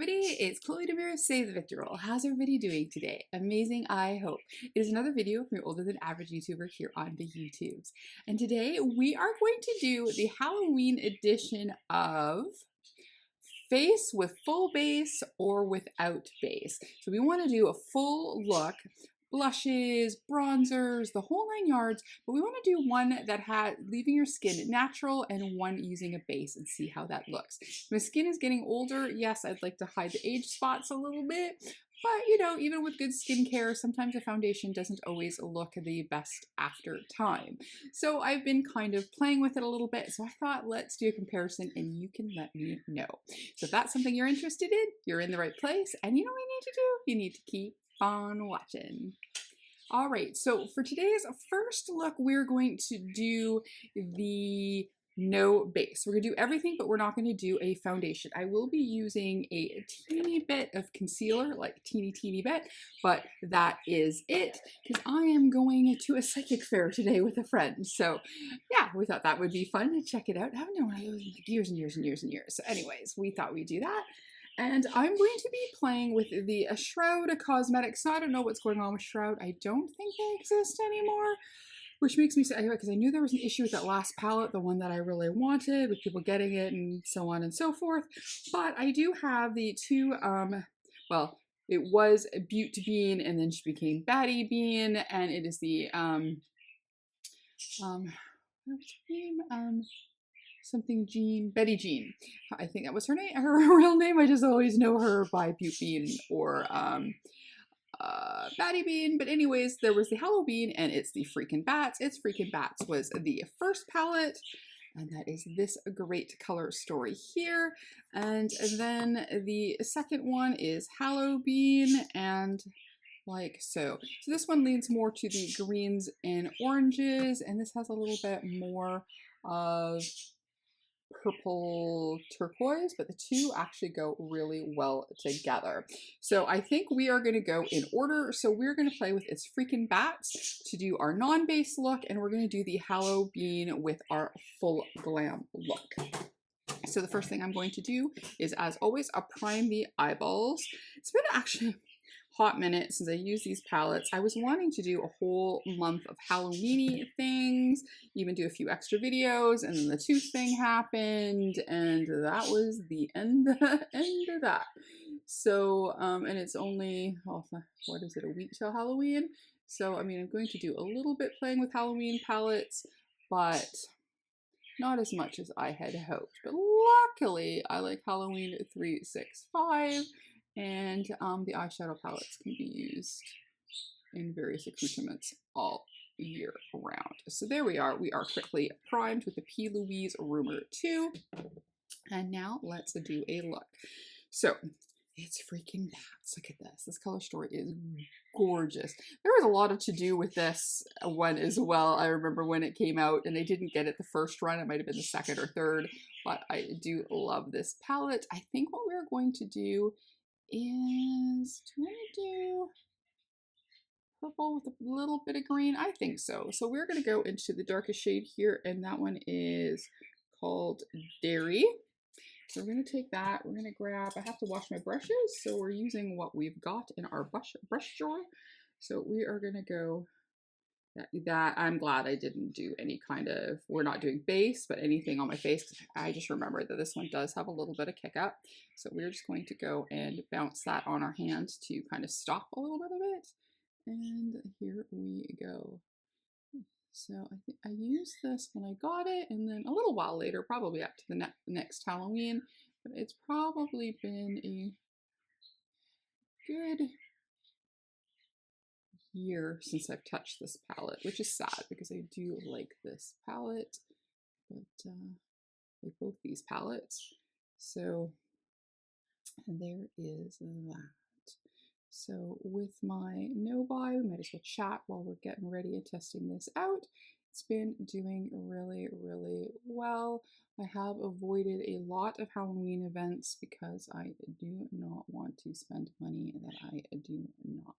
everybody, it's Chloe Demir of Save the Victor Roll. How's everybody doing today? Amazing, I hope. It is another video from your older than average YouTuber here on the YouTubes. And today we are going to do the Halloween edition of face with full base or without base. So we want to do a full look, blushes, bronzers, the whole 9 yards, but we want to do one that had leaving your skin natural and one using a base and see how that looks. My skin is getting older. Yes, I'd like to hide the age spots a little bit, but you know, even with good skincare, sometimes a foundation doesn't always look the best after time. So I've been kind of playing with it a little bit. So I thought, let's do a comparison and you can let me know. So if that's something you're interested in, you're in the right place. And you know what you need to do? You need to keep on watching. All right, so for today's first look, we're going to do the no base. We're gonna do everything, but we're not gonna do a foundation. I will be using a teeny bit of concealer, like a teeny bit, but that is it, because I am going to a psychic fair today with a friend. So yeah, we thought that would be fun to check it out. I haven't done one of those in like years and years and years and years. So anyways, we thought we'd do that. And I'm going to be playing with the Shroud Cosmetics. So I don't know what's going on with Shroud. I don't think they exist anymore, which makes me sad because I knew there was an issue with that last palette, the one that I really wanted, with people getting it and so on and so forth. But I do have the two, well, it was Beauty Bean and then she became Baddie Bean, and it is the, what's her name? Something Jean, Betty Jean. I think that was her name, her real name. I just always know her by Beauty Bean or Baddie Bean. But anyways, there was the Halloween and it's the Freakin' Bats. It's Freakin' Bats was the first palette. And that is this great color story here. And then the second one is Halloween and like so. So this one leans more to the greens and oranges, and this has a little bit more of purple turquoise, but the two actually go really well together. So I think we are going to go in order. So we're going to play with It's Freakin' Bats to do our non-base look, and we're going to do the Halloween with our full glam look. So the first thing I'm going to do is, as always, I'll prime the eyeballs. It's been actually hot minute since I used these palettes. I was wanting to do a whole month of Halloweeny things, even do a few extra videos, and then the tooth thing happened, and that was the end of that. So, and it's only, oh, what is it, a week till Halloween? So, I mean, I'm going to do a little bit playing with Halloween palettes, but not as much as I had hoped. But luckily, I like Halloween 365. And the eyeshadow palettes can be used in various accoutrements all year round. So there we are. We are quickly primed with the P. Louise Rumor 2. And now let's do a look. So It's Freakin' Bats. Look at this. This color story is gorgeous. There was a lot of to-do with this one as well. I remember when it came out and they didn't get it the first run. It might have been the second or third. But I do love this palette. I think what we're going to do is, do you want to do purple with a little bit of green? I think so. So we're going to go into the darkest shade here, and that one is called Dairy. So we're going to take that. We're going to grab, I have to wash my brushes, so we're using what we've got in our brush drawer. So we are going to go that I'm glad I didn't do any kind of, we're not doing base, but anything on my face, because I just remembered that this one does have a little bit of kick up. So we're just going to go and bounce that on our hands to kind of stop a little bit of it. And here we go. So I think I used this when I got it, and then a little while later, probably up to the next Halloween, but it's probably been a good year since I've touched this palette, which is sad because I do like this palette, but like both these palettes. So there is that. So with my no buy, we might as well chat while we're getting ready and testing this out. It's been doing really well. I have avoided a lot of Halloween events because I do not want to spend money that I do not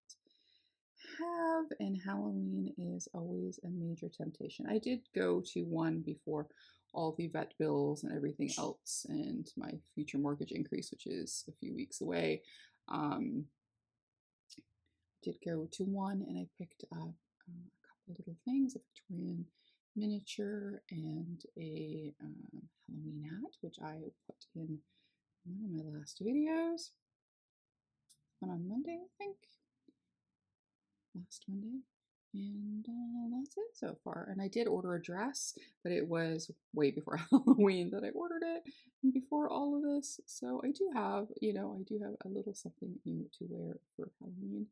have, and Halloween is always a major temptation. I did go to one before all the vet bills and everything else, and my future mortgage increase, which is a few weeks away. Did go to one and I picked up a couple little things, a Victorian miniature and a Halloween hat, which I put in one of my last videos. One on Monday, I think. Last Monday. And that's it so far. And I did order a dress, but it was way before Halloween that I ordered it, and before all of this. So I do have, you know, I do have a little something new to wear for Halloween,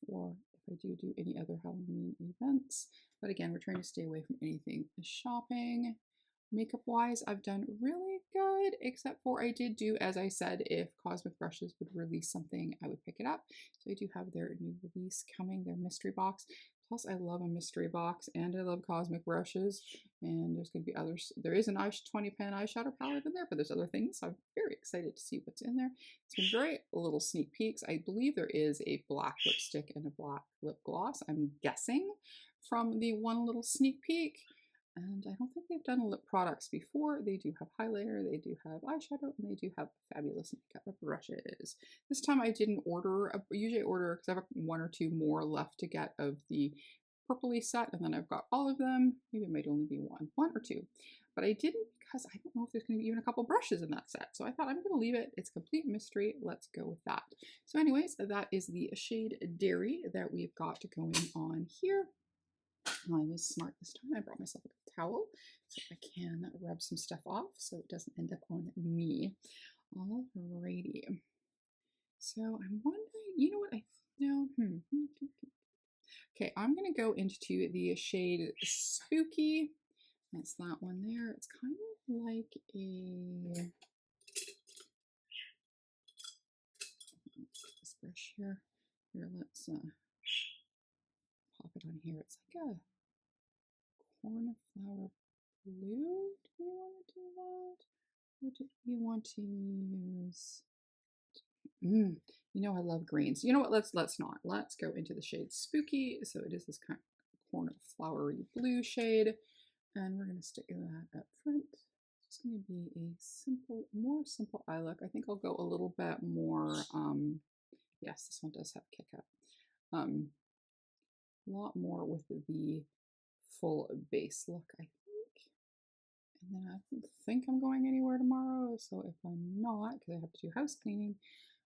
or if I do any other Halloween events. But again, we're trying to stay away from anything shopping. Makeup wise, I've done really good, except for I did do, as I said, if Cosmic Brushes would release something, I would pick it up. So I do have their new release coming, their mystery box. Plus, I love a mystery box, and I love Cosmic Brushes, and there's going to be others. There is an 20 pan eyeshadow palette in there, but there's other things, so I'm very excited to see what's in there. It's been very little sneak peeks. I believe there is a black lipstick and a black lip gloss, I'm guessing, from the one little sneak peek. And I don't think they've done lip products before. They do have highlighter, they do have eyeshadow, and they do have fabulous makeup brushes. This time I didn't order, usually I order, because I have one or two more left to get of the purpley set, and then I've got all of them. Maybe it might only be one or two. But I didn't, because I don't know if there's going to be even a couple brushes in that set. So I thought I'm going to leave it. It's a complete mystery. Let's go with that. So anyways, that is the shade Dairy that we've got going on here. I was smart this time. I brought myself a towel so I can rub some stuff off so it doesn't end up on me. Alrighty. So I'm wondering, you know what I know? Okay, I'm gonna go into the shade Spooky. That's that one there. It's kind of like a this brush here. Here, let's pop it on here. It's like a cornflower blue. Do we want to do that? Or do we want to use? You know I love greens. You know what? Let's not. Let's go into the shade Spooky. So it is this kind of cornflowery blue shade, and we're gonna stick that up front. It's gonna be a simple, more simple eye look. I think I'll go a little bit more. Yes, this one does have kick up. A lot more with the full base look, I think. And then I don't think I'm going anywhere tomorrow, so if I'm not, because I have to do house cleaning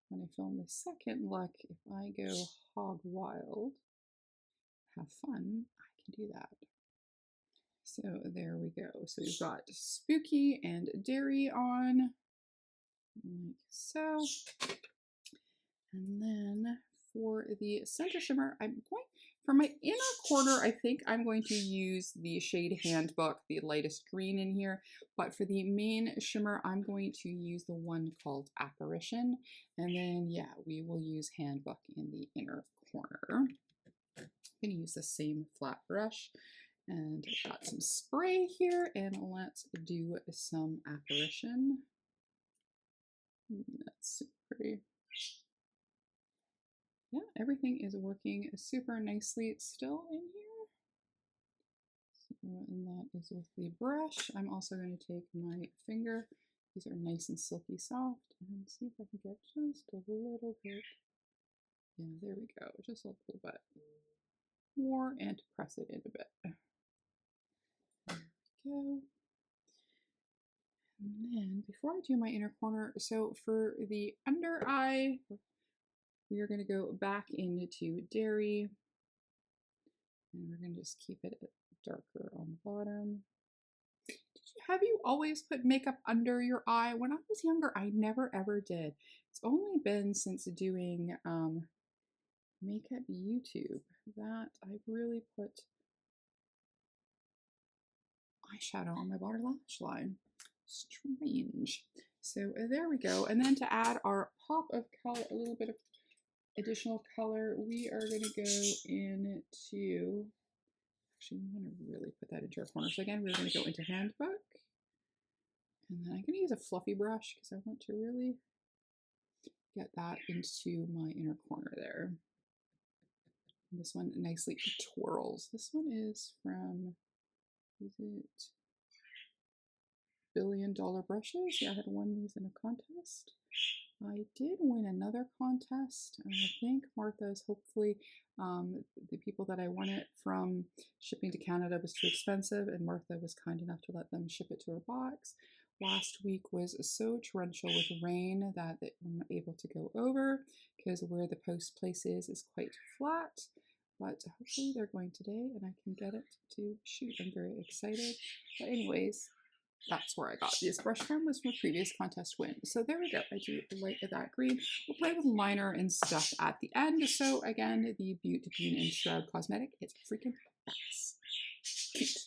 when I film the second look, if I go hog wild, have fun, I can do that. So there we go. So we've got Spooky and Dairy on, like so. And then for the center shimmer, I'm going, for my inner corner, I think I'm going to use the shade Handbook, the lightest green in here. But for the main shimmer, I'm going to use the one called Apparition. And then, yeah, we will use Handbook in the inner corner. I'm going to use the same flat brush. And I've got some spray here, and let's do some Apparition. That's super pretty. Yeah, everything is working super nicely still in here. So, and that is with the brush. I'm also going to take my finger. These are nice and silky soft. And see if I can get just a little bit. Yeah, there we go. Just a little bit more, and to press it in a bit. There we go. And then before I do my inner corner, so for the under eye, we are going to go back into Dairy, and we're going to just keep it darker on the bottom. Have you always put makeup under your eye? When I was younger, I never ever did. It's only been since doing makeup YouTube that I've really put eyeshadow on my bottom lash line. Strange. So there we go. And then to add our pop of color, a little bit of additional color, we are going to go into, actually I'm going to really put that into our corner. So again, we're going to go into Handbook, and then I'm going to use a fluffy brush because I want to really get that into my inner corner there. And this one nicely twirls. This one is from, is it billion-dollar brushes. Yeah, I had won these in a contest. I did win another contest, and I think Martha's, hopefully, the people that I won it from, shipping to Canada was too expensive, and Martha was kind enough to let them ship it to her box. Last week was so torrential with rain that they were not able to go over because where the post place is quite flat. But hopefully they're going today and I can get it to shoot. I'm very excited. But anyways, that's where I got this brush from, was from a previous contest win. So there we go. I do like that green. We'll play with liner and stuff at the end. So again, the Beauty Bean and Shroud Cosmetic is freaking bats. Cute.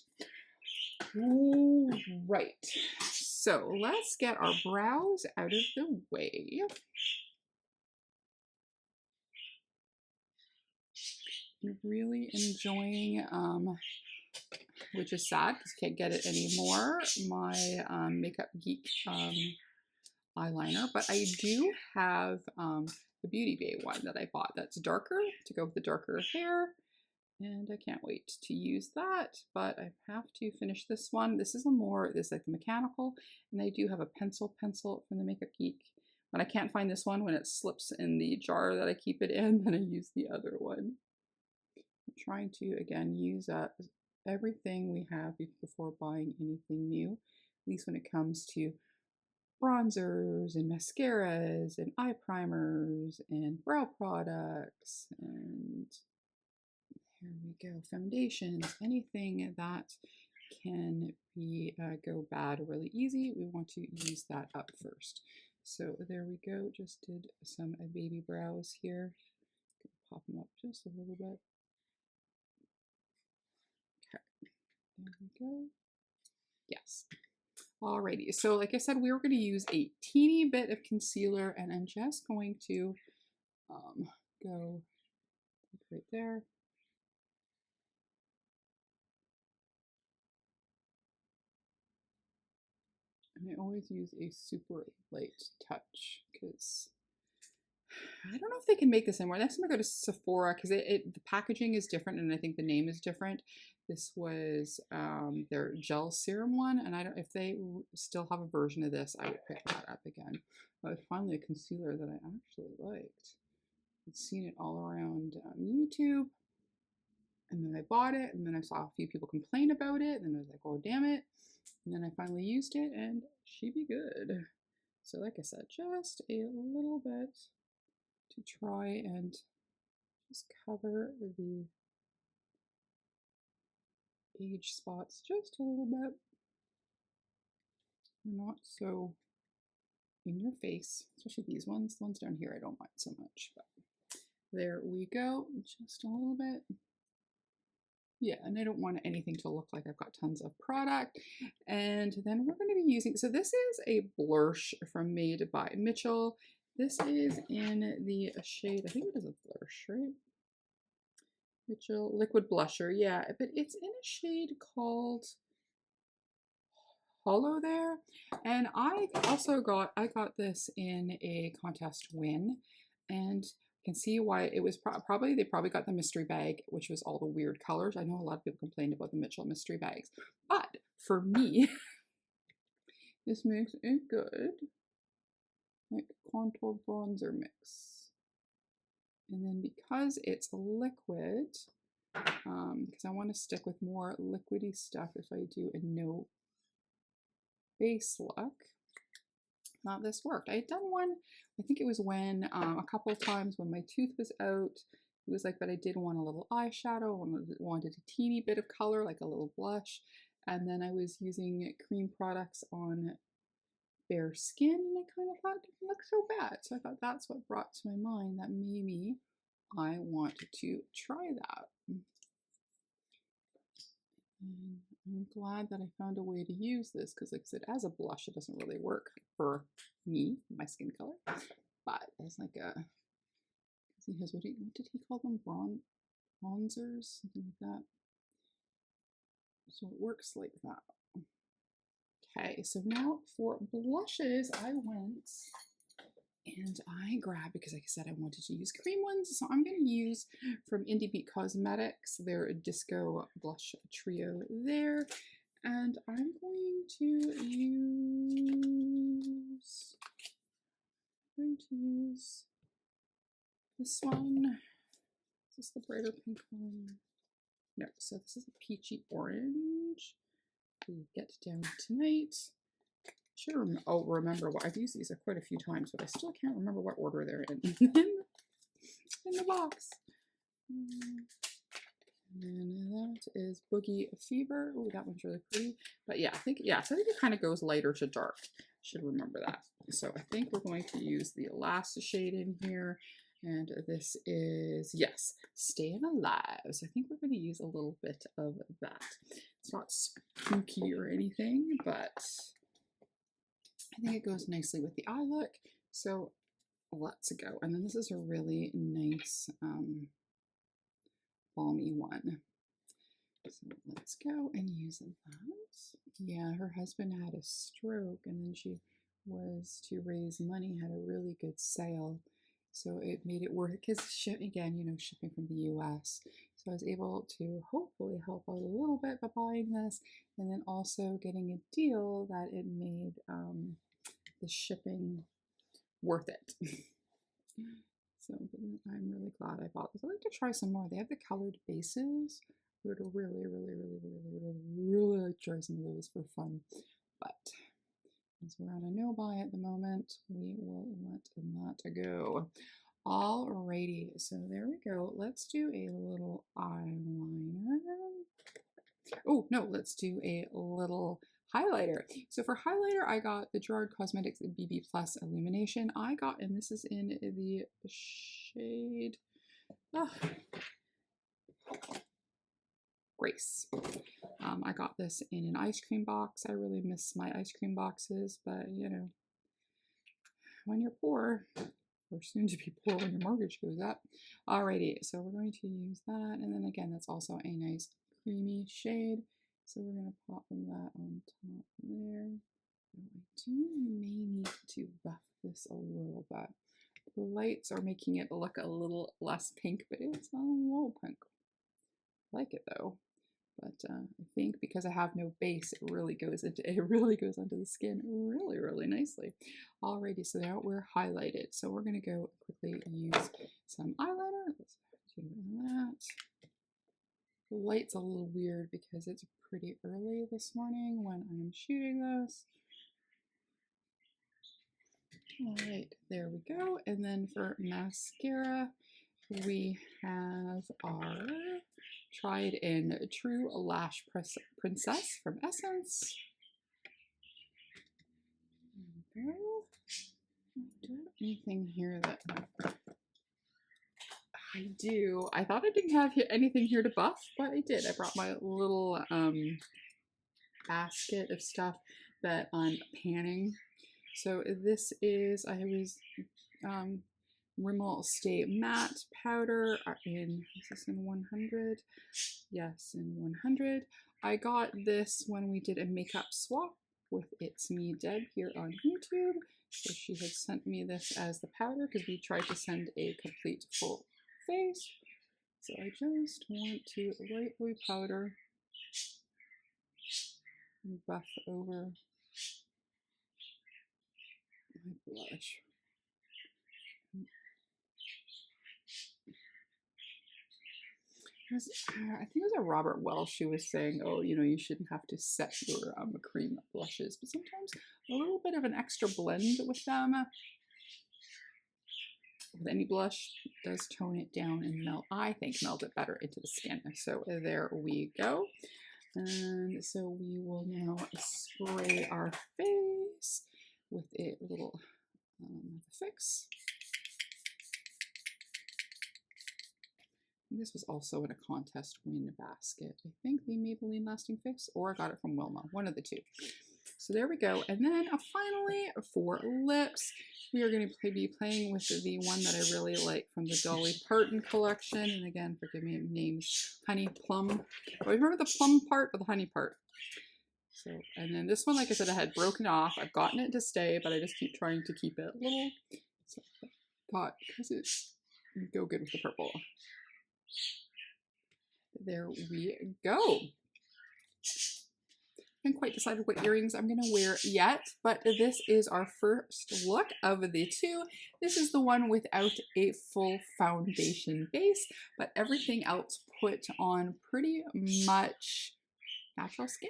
All right. So let's get our brows out of the way. I'm really enjoying, which is sad because I can't get it anymore, my Makeup Geek eyeliner. But I do have the Beauty Bay one that I bought that's darker to go with the darker hair. And I can't wait to use that, but I have to finish this one. This is this is like the mechanical, and I do have a pencil from the Makeup Geek. When I can't find this one, when it slips in the jar that I keep it in, then I use the other one. I'm trying to, again, use everything we have before buying anything new, at least when it comes to bronzers and mascaras and eye primers and brow products and here we go, foundations, anything that can go bad really easy. We want to use that up first. So there we go, just did some baby brows here. Pop them up just a little bit. Okay, there we go. Yes. Alrighty, so like I said, we were going to use a teeny bit of concealer, and I'm just going to go right there. And I always use a super light touch because I don't know if they can make this anymore. Next time I go to Sephora, because the packaging is different and I think the name is different. This was their gel serum one, and I don't if they still have a version of this, I would pick that up again. But finally a concealer that I actually liked. I'd seen it all around YouTube, and then I bought it, and then I saw a few people complain about it, and then I was like, oh damn it. And then I finally used it, and she be good. So like I said, just a little bit to try and just cover the age spots just a little bit. Not so in your face, especially these ones. The ones down here I don't mind so much, but there we go, just a little bit. Yeah, and I don't want anything to look like I've got tons of product. And then we're going to be using, so this is a blush from Made by Mitchell. This is in the shade, I think it is a blush, right? Mitchell Liquid Blusher, yeah, but it's in a shade called Hollow there. And I got this in a contest win, and can see why it was they probably got the mystery bag, which was all the weird colors. I know a lot of people complained about the Mitchell mystery bags, but for me, this makes a good like contour bronzer mix. And then because it's liquid, because I want to stick with more liquidy stuff if I do a no base look. Not this worked. I had done one, I think it was when a couple of times when my tooth was out, it was like, but I did want a little eyeshadow, wanted a teeny bit of color, like a little blush, and then I was using cream products on bare skin, and I kind of thought it didn't look so bad. So I thought that's what brought to my mind that maybe I want to try that. And I'm glad that I found a way to use this because, like I said, as a blush, it doesn't really work for me, my skin color. But as like a, he has what did he call them? Bronzers, something like that. So it works like that. Okay, so now for blushes, I went and I grabbed, because like I said, I wanted to use cream ones. So I'm going to use from Indie Beat Cosmetics, their Disco Blush Trio there. And I'm going to use this one. Is this the brighter pink one? No, so this is a peachy orange. We get down tonight. Should remember what I've used these quite a few times, but I still can't remember what order they're in in the box. And that is Boogie Fever. Oh, that one's really pretty. But yeah, I think it kind of goes lighter to dark. Should remember that. So I think we're going to use the last shade in here. And this is, yes, Staying Alive. So I think we're going to use a little bit of that. It's not spooky or anything, but I think it goes nicely with the eye look. So let's go. And then this is a really nice balmy one. So let's go and use that. Yeah, her husband had a stroke and then she was to raise money, had a really good sale. So it made it worth it because again, you know, shipping from the US. So I was able to hopefully help out a little bit by buying this and then also getting a deal that it made the shipping worth it. So I'm really glad I bought this. I'd like to try some more. They have the colored bases. I would really like to try some of those for fun. But as we're on a no buy at the moment, we will let that go. Alrighty, so there we go. Let's do a little eyeliner. Oh, no, let's do a little highlighter. So for highlighter, I got the Gerard Cosmetics BB Plus Illumination. And this is in the shade Grace. I got this in an ice cream box. I really miss my ice cream boxes, but you know, when you're poor, or soon to be poor when your mortgage goes up. Alrighty, so we're going to use that, and then again, that's also a nice creamy shade. So we're going to pop that on top there. I may need to buff this a little bit. The lights are making it look a little less pink, but it's a little pink. I like it though. But I think because I have no base, it really goes onto the skin really nicely. Alrighty, so now we're highlighted. So we're gonna go quickly use some eyeliner. Let's do that. The light's a little weird because it's pretty early this morning when I'm shooting this. Alright, there we go. And then for mascara, we have our Tried and True Lash Princess from Essence. There we go. Do I have anything here that I do? I thought I didn't have anything here to buff, but I did. I brought my little basket of stuff that I'm panning. So this is, Rimmel Stay Matte Powder is this in 100? Yes, in 100. I got this when we did a makeup swap with It's Me Deb here on YouTube. So she had sent me this as the powder because we tried to send a complete full face. So I just want to lightly powder and buff over my blush. I think it was a Robert Welsh who was saying, oh, you know, you shouldn't have to set your cream blushes, but sometimes a little bit of an extra blend with them, with any blush, does tone it down and melt it better into the skin. So there we go. And so we will now spray our face with a little fix. This was also in a contest win basket. I think the Maybelline Lasting Fix, or I got it from Wilma, one of the two. So there we go. And then finally, for lips, we are going to be playing with the one that I really like from the Dolly Parton collection. And again, forgive me, names Honey Plum. Oh, remember the plum part or the honey part? So, and then this one, like I said, I had broken off. I've gotten it to stay, but I just keep trying to keep it little. So I thought, because it would go good with the purple. There we go. haven't quite decided what earrings I'm gonna wear yet, but this is our first look of the two. This is the one without a full foundation base, but everything else put on pretty much natural skin.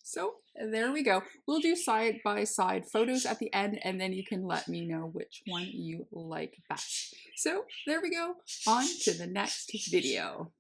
So there we go. We'll do side-by-side photos at the end, and then you can let me know which one you like best. So there we go, on to the next video.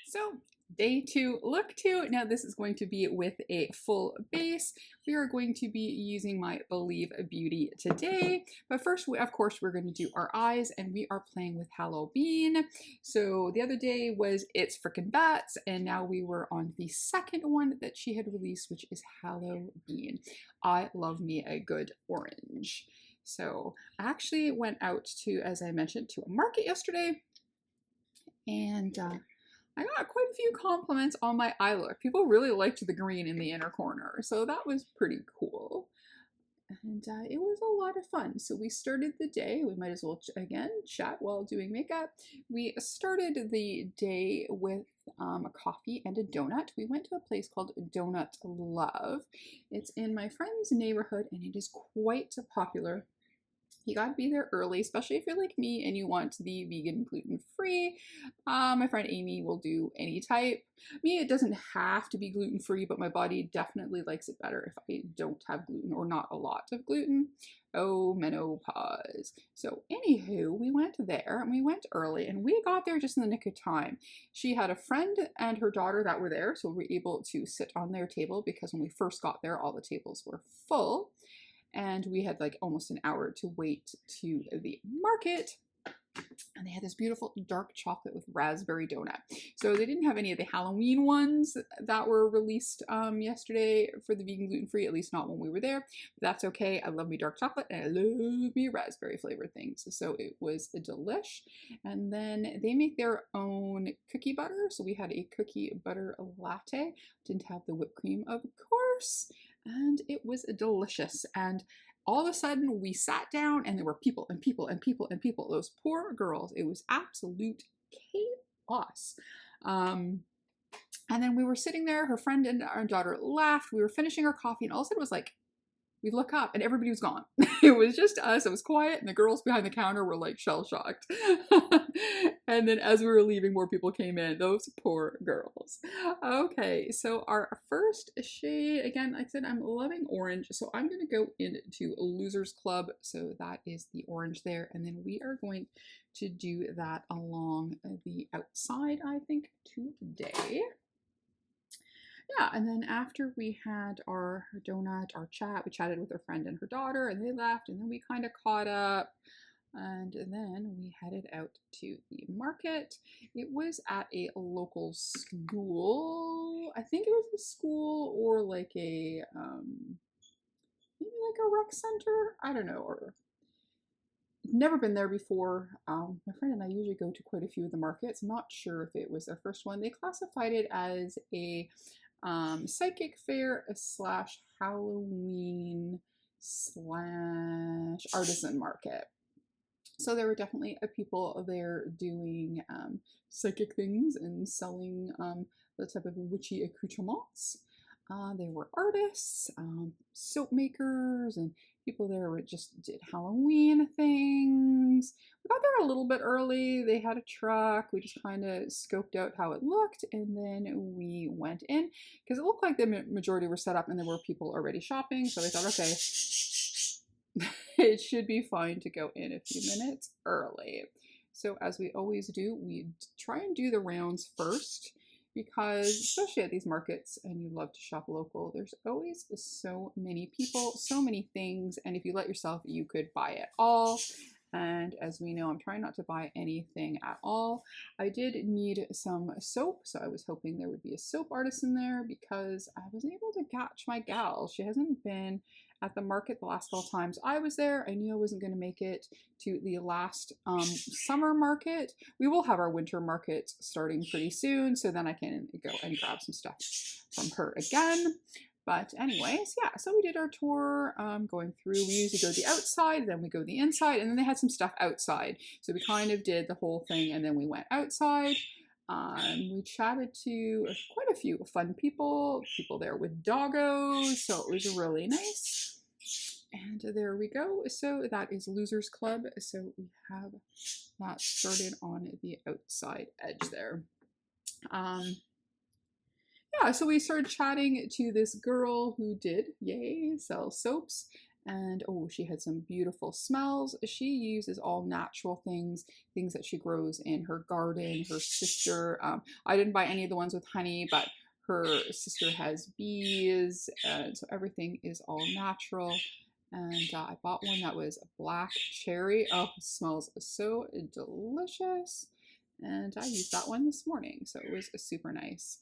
So day 2, look 2. Now this is going to be with a full base. We are going to be using my Believe Beauty today. But first, of course, we're going to do our eyes, and we are playing with Halloween. So the other day was It's Frickin' Bats, and now we were on the second one that she had released, which is Halloween. I love me a good orange. So I actually went out to, as I mentioned, to a market yesterday, and I got quite a few compliments on my eye look. People really liked the green in the inner corner, so that was pretty cool. And it was a lot of fun. So we started the day, we might as well again chat while doing makeup. We started the day with a coffee and a donut. We went to a place called Donut Love. It's in my friend's neighborhood, and it is quite popular. You gotta be there early, especially if you're like me and you want to be vegan, gluten-free. My friend Amy will do any type. Me, it doesn't have to be gluten-free, but my body definitely likes it better if I don't have gluten or not a lot of gluten. Oh, menopause. So anywho, we went there and we went early, and we got there just in the nick of time. She had a friend and her daughter that were there, so we were able to sit on their table because when we first got there, all the tables were full. And we had like almost an hour to wait to the market. And they had this beautiful dark chocolate with raspberry donut. So they didn't have any of the Halloween ones that were released yesterday for the vegan gluten-free, at least not when we were there. But that's okay. I love me dark chocolate and I love me raspberry flavored things. So it was a delish. And then they make their own cookie butter. So we had a cookie butter latte. Didn't have the whipped cream, of course. And it was delicious. And all of a sudden we sat down and there were people and people and people and people. Those poor girls. It was absolute chaos. And then we were sitting there, her friend and our daughter left. We were finishing our coffee, and all of a sudden it was like, we look up and everybody was gone. It was just us. It was quiet, and the girls behind the counter were like shell-shocked. And then as we were leaving, more people came in. Those poor girls. Okay, so our first shade, again, like I said, I'm loving orange, so I'm going to go into Losers Club. So that is the orange there, and then we are going to do that along the outside, I think, today. Yeah, and then after we had our donut, our chat, we chatted with her friend and her daughter, and they left, and then we kind of caught up, and then we headed out to the market. It was at a local school. I think it was a school or like a, maybe like a rec center? I don't know, or never been there before. My friend and I usually go to quite a few of the markets. I'm not sure if it was their first one. They classified it as a psychic fair slash Halloween slash artisan market. So there were definitely people there doing psychic things and selling the type of witchy accoutrements. There were artists, soap makers, and people there were just did Halloween things. We got there a little bit early. They had a truck. We just kind of scoped out how it looked, and then we went in because it looked like the majority were set up and there were people already shopping. So we thought, okay, it should be fine to go in a few minutes early. So as we always do, we try and do the rounds first, because especially at these markets and you love to shop local, there's always so many people, so many things, and if you let yourself, you could buy it all. And as we know, I'm trying not to buy anything at all. I did need some soap, so I was hoping there would be a soap artist in there because I wasn't able to catch my gal. She hasn't been at the market the last couple times I was there. I knew I wasn't going to make it to the last summer market. We will have our winter market starting pretty soon, so then I can go and grab some stuff from her again. But anyways, yeah, so we did our tour going through. We usually go the outside, then we go the inside, and then they had some stuff outside. So we kind of did the whole thing, and then we went outside. We chatted to quite a few fun people there with doggos, so it was really nice. And there we go. So that is Losers Club. So we have that started on the outside edge there. Yeah, so we started chatting to this girl who did, yay, sell soaps. And oh, she had some beautiful smells. She uses all natural things that she grows in her garden. Her sister, I didn't buy any of the ones with honey, but her sister has bees. And so everything is all natural. And I bought one that was black cherry. Oh, it smells so delicious. And I used that one this morning. So it was super nice.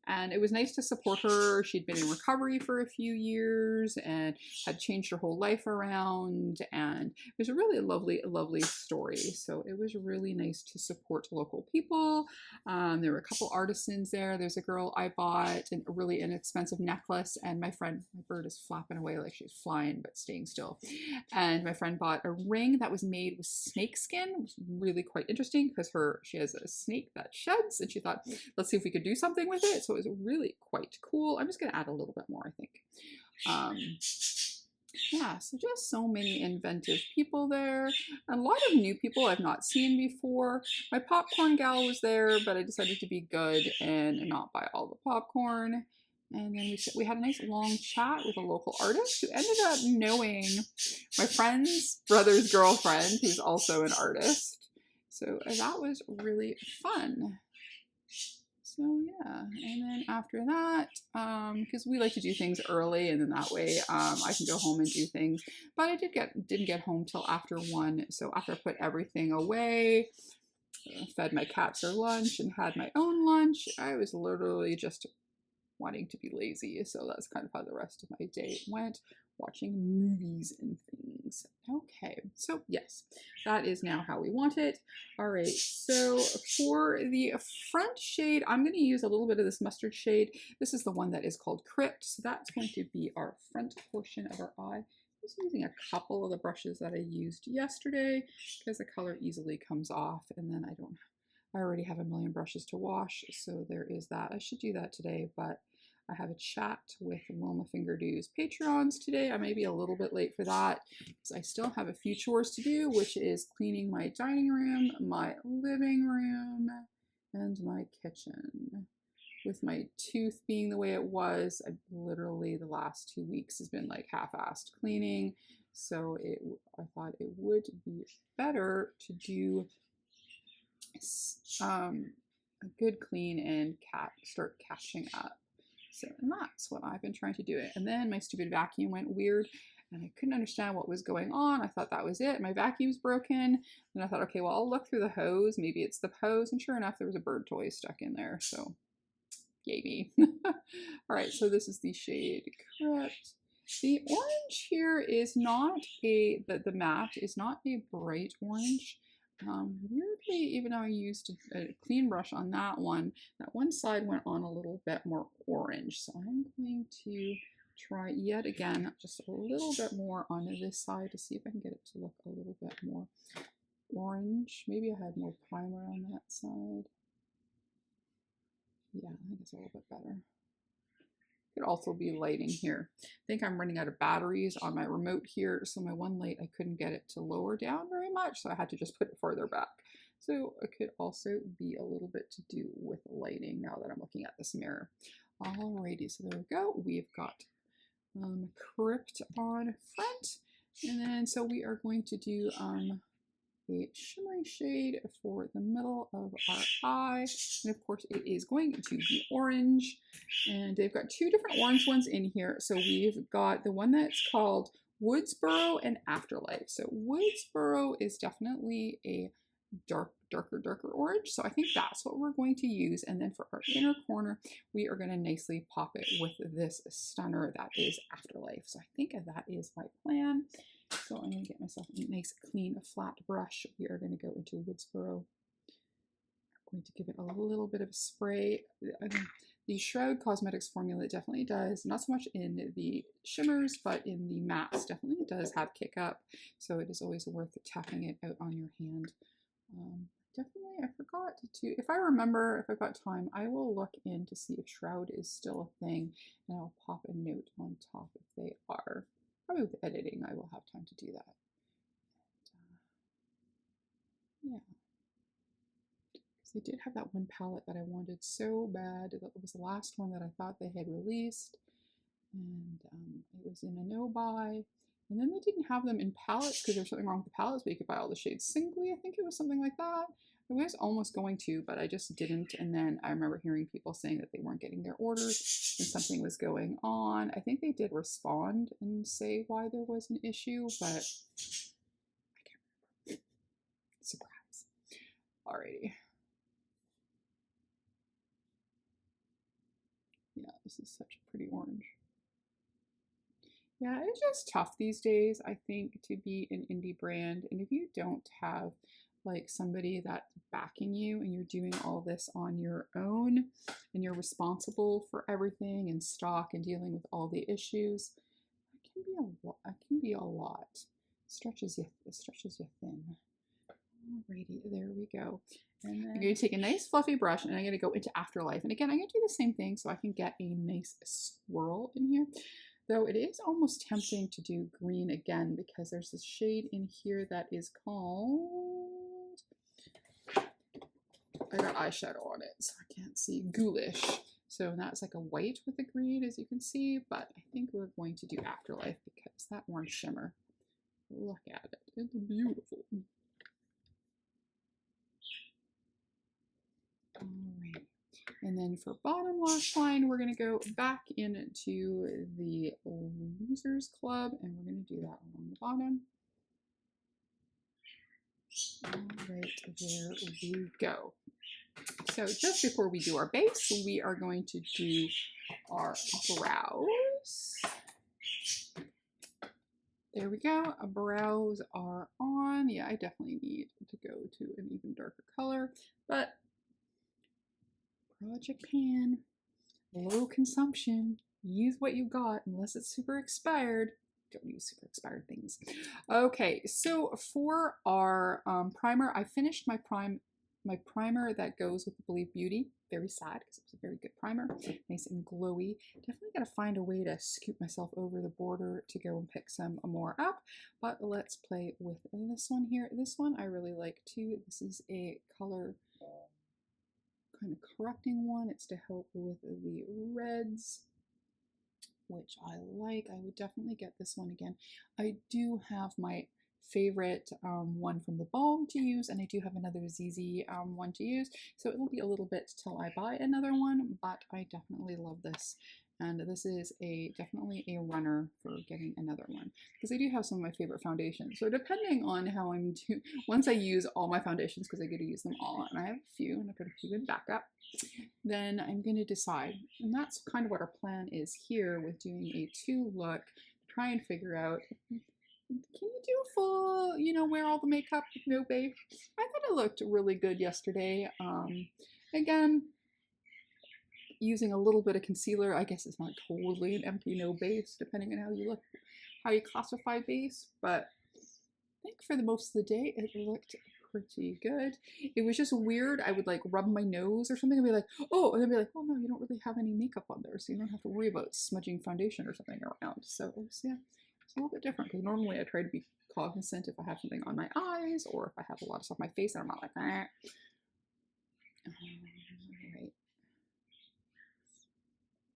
And it was nice to support her. She'd been in recovery for a few years and had changed her whole life around. And it was a really lovely, lovely story. So it was really nice to support local people. There were a couple artisans there. There's a girl I bought a really inexpensive necklace, and my bird is flapping away like she's flying but staying still. And my friend bought a ring that was made with snake skin. It was really quite interesting because she has a snake that sheds, and she thought, let's see if we could do something with it. So it was really quite cool. I'm just going to add a little bit more, I think. Yeah, so just so many inventive people there. And a lot of new people I've not seen before. My popcorn gal was there, but I decided to be good and not buy all the popcorn. And then we had a nice long chat with a local artist who ended up knowing my friend's brother's girlfriend, who's also an artist. So that was really fun. So yeah, and then after that, because we like to do things early, and then that way I can go home and do things. But I didn't get home till after 1. So after I put everything away, fed my cats their lunch, and had my own lunch, I was literally just wanting to be lazy. So that's kind of how the rest of my day went, watching movies and things. Okay, so yes, that is now how we want it. All right, so for the front shade, I'm going to use a little bit of this mustard shade. This is the one that is called Crypt, so that's going to be our front portion of our eye. I'm just using a couple of the brushes that I used yesterday because the color easily comes off, and then I already have a million brushes to wash, so there is that. I should do that today, but I have a chat with Wilma Fingerdo's Patreons today. I may be a little bit late for that because I still have a few chores to do, which is cleaning my dining room, my living room, and my kitchen. With my tooth being the way it was, literally the last 2 weeks has been like half-assed cleaning. So I thought it would be better to do a good clean and start catching up. So and that's what I've been trying to do. And then my stupid vacuum went weird and I couldn't understand what was going on. I thought that was it. My vacuum's broken. And I thought, okay, well, I'll look through the hose. Maybe it's the hose. And sure enough, there was a bird toy stuck in there. So yay me. All right, so this is the shade Crypt. The orange here is not the matte is not a bright orange. Weirdly, even though I used a clean brush on that one side went on a little bit more orange. So I'm going to try yet again just a little bit more on this side to see if I can get it to look a little bit more orange. Maybe I had more primer on that side. Yeah, I think it's a little bit better. Could also be lighting here. I think I'm running out of batteries on my remote here, so my one light I couldn't get it to lower down very much, so I had to just put it further back. So it could also be a little bit to do with lighting now that I'm looking at this mirror. Alrighty, so there we go. We've got Crypt on front, and then so we are going to do a shimmery shade for the middle of our eye, and of course it is going to be orange, and they've got 2 different orange ones in here. So we've got the one that's called Woodsboro and Afterlife. So Woodsboro is definitely a darker orange, so I think that's what we're going to use. And then for our inner corner, we are going to nicely pop it with this stunner that is Afterlife. So I think that is my plan. So I'm going to get myself a nice clean flat brush. We are going to go into Woodsboro. I'm going to give it a little bit of a spray. The Shroud Cosmetics formula definitely does, not so much in the shimmers, but in the mattes definitely does have kick up. So it is always worth tapping it out on your hand. definitely, I forgot to, if I remember, if I've got time, I will look in to see if shroud is still a thing, and I'll pop a note on top if they are. Probably with editing, I will have time to do that. Yeah. Because they did have that one palette that I wanted so bad. That was the last one that I thought they had released, and it was in a no-buy. And then they didn't have them in palettes because there's something wrong with the palettes, but you could buy all the shades singly. I think it was something like that. I was almost going to, but I just didn't. And then I remember hearing people saying that they weren't getting their orders and something was going on. I think they did respond and say why there was an issue, but I can't remember. Surprise. Alrighty. Yeah, this is such a pretty orange. Yeah, it's just tough these days, I think, to be an indie brand. And if you don't have like somebody that's backing you and you're doing all this on your own and you're responsible for everything and stock and dealing with all the issues, it can be a lot. It can be a lot. Stretches you thin. Alrighty, there we go. And then I'm going to take a nice fluffy brush and I'm going to go into Afterlife. And again, I'm going to do the same thing so I can get a nice swirl in here. Though it is almost tempting to do green again because there's this shade in here that is called, I got eyeshadow on it so I can't see, Ghoulish. So that's like a white with a green, as you can see, but I think we're going to do Afterlife because that orange shimmer, look at it, it's beautiful. All right. And then for bottom lash line, we're going to go back into the Losers Club, and we're going to do that along the bottom. All right, there we go. So just before we do our base, we are going to do our brows. There we go. Our brows are on. Yeah, I definitely need to go to an even darker color, but Project Pan, low consumption, use what you got unless it's super expired. Don't use super expired things. Okay, so for our primer, I finished my primer that goes with the Believe Beauty. Very sad because it was a very good primer, nice and glowy. Definitely got to find a way to scoop myself over the border to go and pick some more up, but let's play with this one here. This one I really like too. This is a color kind of correcting one. It's to help with the reds, which I like. I would definitely get this one again. I do have my favorite one from the Balm to use, and I do have another ZZ one to use, so it will be a little bit till I buy another one, but I definitely love this. And this is definitely a runner for getting another one because I do have some of my favorite foundations. So depending on how I'm doing, once I use all my foundations, because I get to use them all, and I have a few, and I've got a few in backup, then I'm going to decide. And that's kind of what our plan is here with doing a 2 look, try and figure out, can you do a full, wear all the makeup, no base? I thought it looked really good yesterday. Again, using a little bit of concealer, I guess it's not totally an empty no base, depending on how you look, how you classify base, but I think for the most of the day, it looked pretty good. It was just weird. I would like rub my nose or something and be like, oh, and then be like, oh no, you don't really have any makeup on there, so you don't have to worry about smudging foundation or something around. So it was, yeah, it's a little bit different because normally I try to be cognizant if I have something on my eyes or if I have a lot of stuff on my face and I'm not like that. Alright.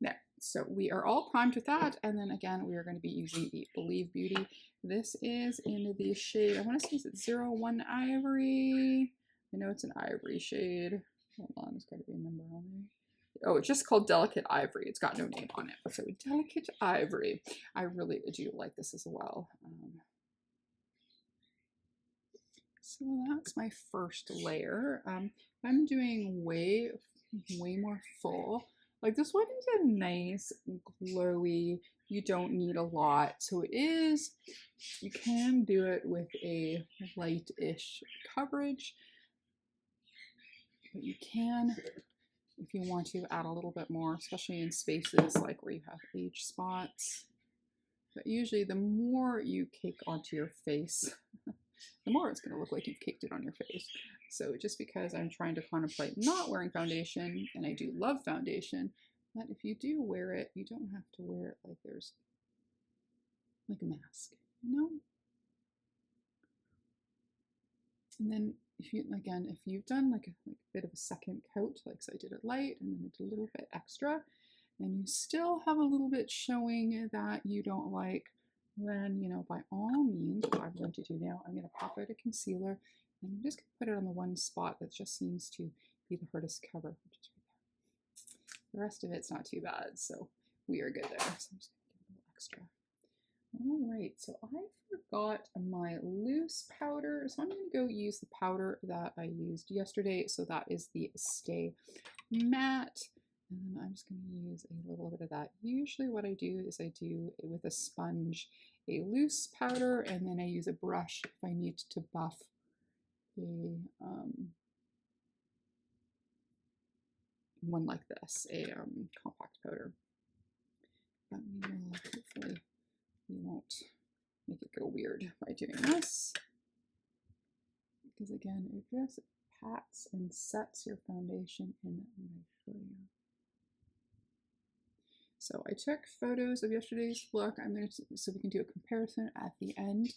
There. So we are all primed with that, and then again we are going to be using the Believe Beauty. This is in the shade, I want to say it's 01 Ivory. I know it's an ivory shade. Hold on, there's got to be a number on there. Oh, it's just called Delicate Ivory. It's got no name on it. So Delicate Ivory. I really do like this as well. So that's my first layer. I'm doing way more full. Like this one is a nice glowy, you don't need a lot. So it is, you can do it with a light-ish coverage, but you can, if you want to, add a little bit more, especially in spaces like where you have age spots. But usually the more you cake onto your face, the more it's going to look like you've caked it on your face. So just because I'm trying to contemplate not wearing foundation, and I do love foundation, but if you do wear it, you don't have to wear it like there's like a mask, you know? And then if you, again, if you've done like a bit of a second coat, like so I did it light and then I did a little bit extra, and you still have a little bit showing that you don't like, then, you know, by all means, what I'm going to do now, I'm going to pop out a concealer and I'm just going to put it on the one spot that just seems to be the hardest cover, which is right there. The rest of it's not too bad, so we are good there. So I'm just going to give a little extra. All right, so I forgot my loose powder, so I'm going to go use the powder that I used yesterday. So that is the Stay Matte. And then I'm just going to use a little bit of that. Usually what I do is I do with a sponge a loose powder, and then I use a brush if I need to buff a one like this, a compact powder. But we will hopefully we won't make it go weird by doing this, because again, it just pats and sets your foundation in when I show you. So I took photos of yesterday's look. I'm going to, so we can do a comparison at the end.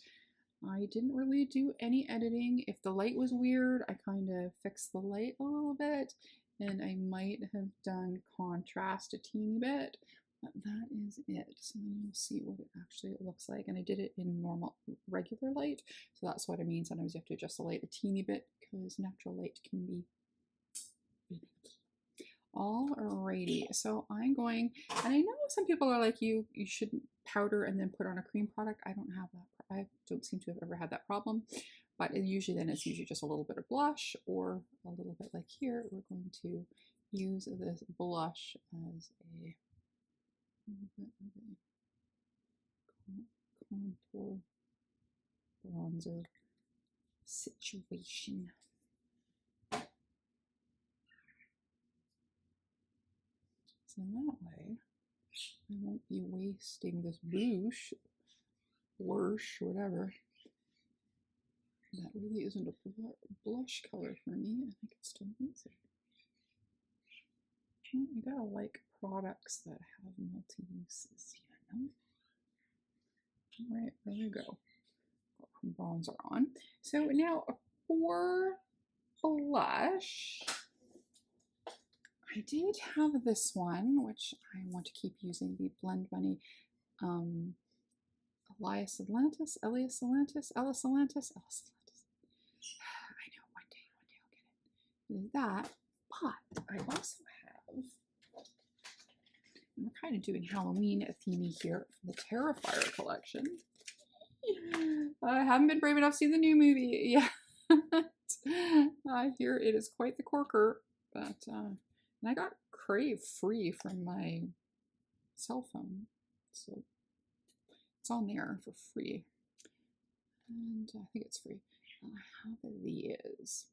I didn't really do any editing. If the light was weird, I kind of fixed the light a little bit, and I might have done contrast a teeny bit, but that is it. So then you'll see what it actually looks like. And I did it in normal, regular light. So that's what it means. Sometimes you have to adjust the light a teeny bit because natural light can be really. Alrighty, so I'm going, and I know some people are like, you shouldn't powder and then put on a cream product. I don't have that. I don't seem to have ever had that problem, but it's usually just a little bit of blush, or a little bit like here. We're going to use this blush as a little bit of a contour bronzer situation. So that way, I won't be wasting this blush, whatever. That really isn't a blush color for me, and I can still use it. Well, you gotta like products that have multi-uses, you know? All right, there we go. Got bronzer on. So now for blush, I did have this one, which I want to keep using, the Blend Bunny Elias Atlantis. I know, one day I'll get it. That, but I also have, we're kind of doing Halloween themey here from the Terrifier collection. I haven't been brave enough to see the new movie yet. I hear it is quite the corker, but and I got Crave free from my cell phone, so it's on there for free, and I think it's free. I have these.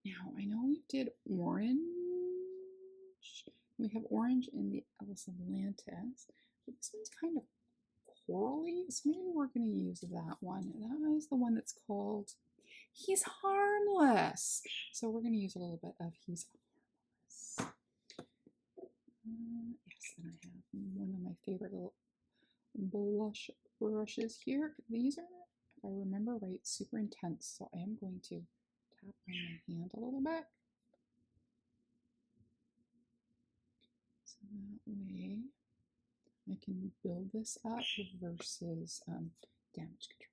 Now, I know we did orange. We have orange in the Ellis Atlantis, but this one's kind of corally, so maybe we're going to use that one. That is the one that's called He's Harmless. So we're going to use a little bit of He's Harmless. Yes, and I have one of my favorite little blush brushes here. These are, if I remember right, super intense, so I am going to tap on my hand a little bit. So that way I can build this up versus damage control.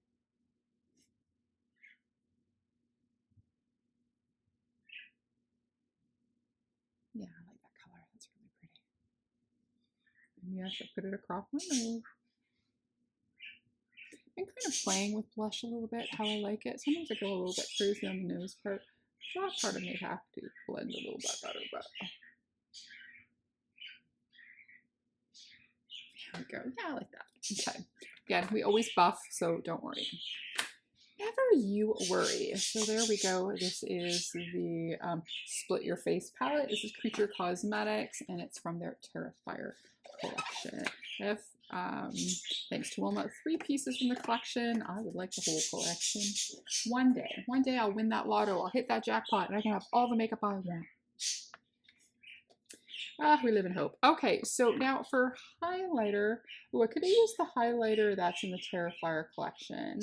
Yeah, I like that color. That's really pretty. And yes, I put it across my nose. I'm kind of playing with blush a little bit, how I like it. Sometimes I go a little bit crazy on the nose part. That part of me have to blend a little bit better, but there we go. Yeah, I like that. Okay. Again, we always buff, so don't worry. Now Never you worry. So there we go. This is the Split Your Face palette. This is Creature Cosmetics, and it's from their Terrifier collection. If thanks to Wilma, 3 pieces from the collection. I would like the whole collection. One day I'll win that lotto. I'll hit that jackpot, and I can have all the makeup I want. We live in hope. Okay, so now for highlighter, I could use the highlighter that's in the Terrifier collection.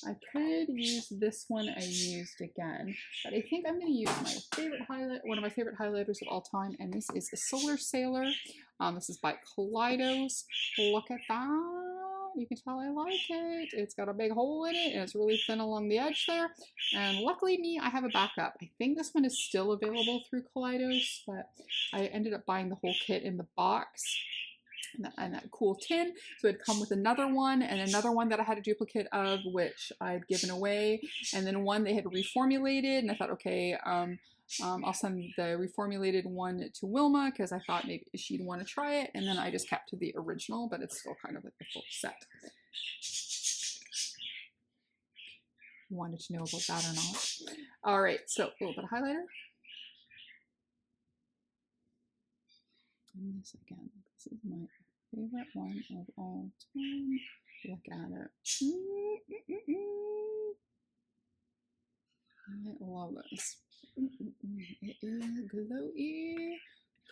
I could use this one I used again, but I think I'm going to use my favorite highlight, one of my favorite highlighters of all time, and this is a Solar Sailor. This is by Kaleidos. Look at that. You can tell I like it. It's got a big hole in it, and it's really thin along the edge there. And luckily me, I have a backup. I think this one is still available through Kaleidos, but I ended up buying the whole kit in the box. And that cool tin. So it'd come with another one and another one that I had a duplicate of, which I'd given away. And then one they had reformulated, and I thought, okay, I'll send the reformulated one to Wilma because I thought maybe she'd want to try it. And then I just kept to the original, but it's still kind of like the full set. Wanted to know about that or not. All right, so a little bit of highlighter. And this again, this is my favorite one of all time. Look at it. I love this. It is glowy.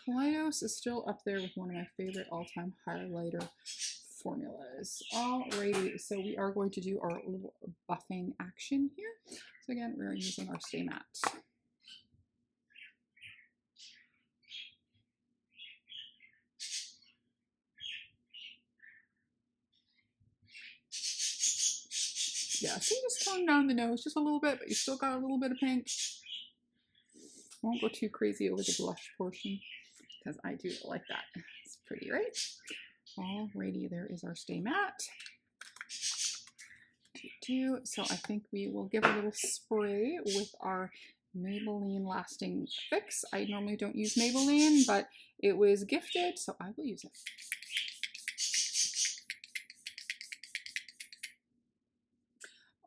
Kaleidos is still up there with one of my favorite all-time highlighter formulas. Alrighty, so we are going to do our little buffing action here. So again, we're using our Stay Matte. Yeah, so you just tone down the nose just a little bit, but you still got a little bit of pink. Won't go too crazy over the blush portion because I do like that. It's pretty, right? Alrighty, there is our Stay Matte. So I think we will give a little spray with our Maybelline Lasting Fix. I normally don't use Maybelline, but it was gifted, so I will use it.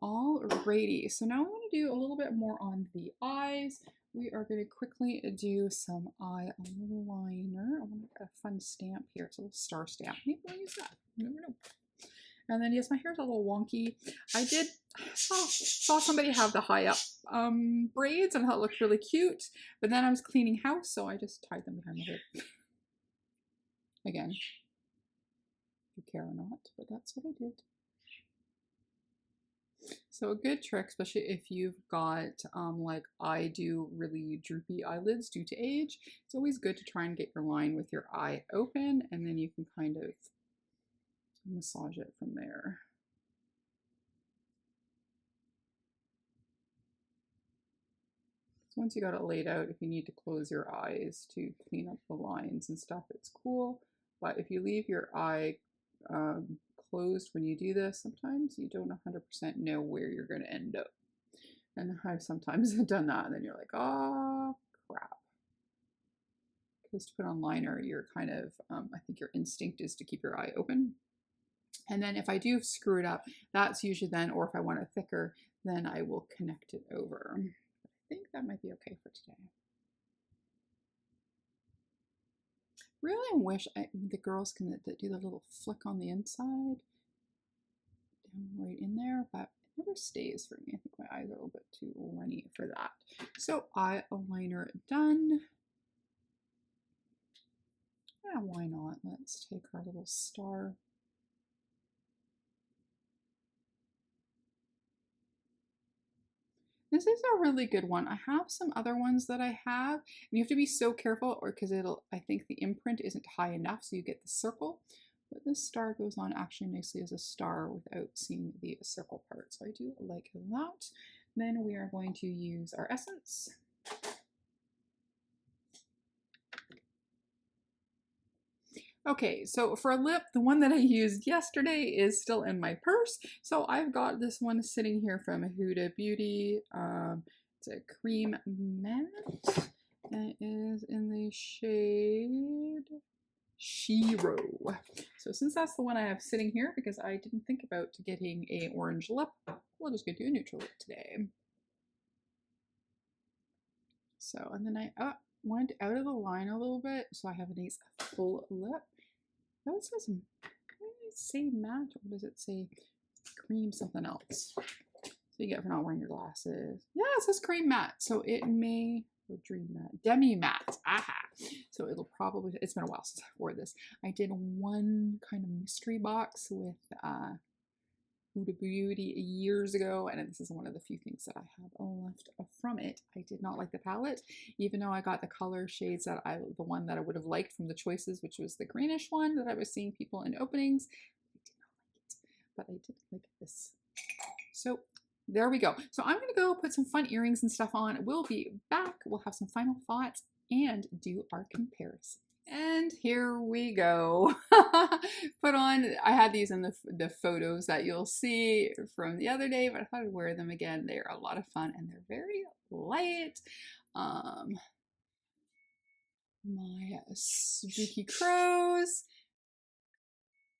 Alrighty, so now I'm going to do a little bit more on the eyes. We are going to quickly do some eyeliner. I want a fun stamp here. It's a little star stamp. Maybe I'll use that. You never know. And then, yes, my hair's a little wonky. I did saw somebody have the high up braids, and I thought it looked really cute. But then I was cleaning house, so I just tied them behind my head. Again, if you care or not, but that's what I did. So a good trick, especially if you've got, like I do, really droopy eyelids due to age, it's always good to try and get your line with your eye open, and then you can kind of massage it from there. So once you got it laid out, if you need to close your eyes to clean up the lines and stuff, it's cool. But if you leave your eye closed when you do this, sometimes you don't 100% know where you're going to end up. And I've sometimes done that, and then you're like, oh crap. Because to put on liner, you're kind of, I think your instinct is to keep your eye open. And then if I do screw it up, that's usually then, or if I want it thicker, then I will connect it over. I think that might be okay for today. Really wish the girls can do the little flick on the inside, down right in there, but it never stays for me. I think my eyes are a little bit too runny for that. So eyeliner done. Yeah, why not? Let's take our little star. This is a really good one. I have some other ones that I have, and you have to be so careful, or because I think the imprint isn't high enough, so you get the circle. But this star goes on actually nicely as a star without seeing the circle part. So I do like that. Then we are going to use our essence. Okay, so for a lip, the one that I used yesterday is still in my purse. So I've got this one sitting here from Huda Beauty. It's a cream matte, and it is in the shade Shiro. So since that's the one I have sitting here, because I didn't think about getting a orange lip, we'll just go do a neutral lip today. So, and then I went out of the line a little bit, so I have a nice full lip. Oh, it says, what does it say matte, or does it say cream something else? So you get for not wearing your glasses. Yeah, it says cream matte, so it may, or dream matte, demi matte, aha. So it'll probably, it's been a while since I wore this. I did one kind of mystery box with Huda Beauty years ago, and this is one of the few things that I have left from it. I did not like the palette, even though I got the color shades that the one that I would have liked from the choices, which was the greenish one that I was seeing people in openings. I did not like it, but I did like this. So there we go. So I'm going to go put some fun earrings and stuff on. We'll be back. We'll have some final thoughts and do our comparison. And here we go. Put on, I had these in the photos that you'll see from the other day, but I thought I'd wear them again. They're a lot of fun and they're very light. My spooky crows.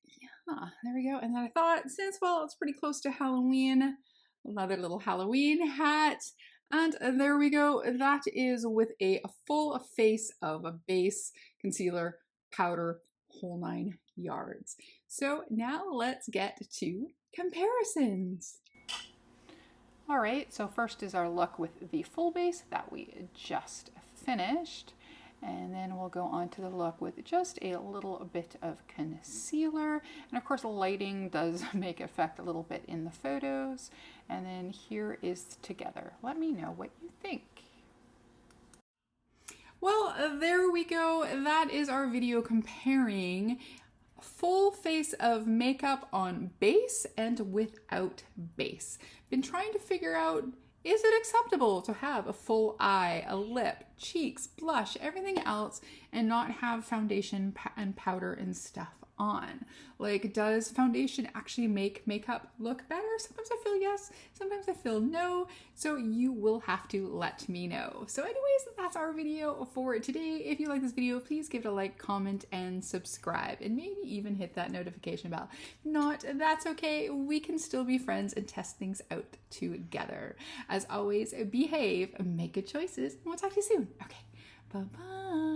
Yeah, there we go. And then I thought, since, well, it's pretty close to Halloween, another little Halloween hat. And there we go. That is with a full face of a base, concealer, powder, whole 9 yards. So now let's get to comparisons. All right, so first is our look with the full base that we just finished. And then we'll go on to the look with just a little bit of concealer. And of course, lighting does make effect a little bit in the photos. And then here is together. Let me know what you think. Well, there we go. That is our video comparing full face of makeup on base and without base. Been trying to figure out, is it acceptable to have a full eye, a lip, cheeks, blush, everything else, and not have foundation and powder and stuff on? Like, does foundation actually make makeup look better? Sometimes I feel yes, sometimes I feel no. So you will have to let me know. So anyways, that's our video for today. If you like this video, please give it a like, comment, and subscribe, and maybe even hit that notification bell. If not, that's okay. We can still be friends and test things out together. As always, behave, make good choices, and we'll talk to you soon. Okay, bye-bye.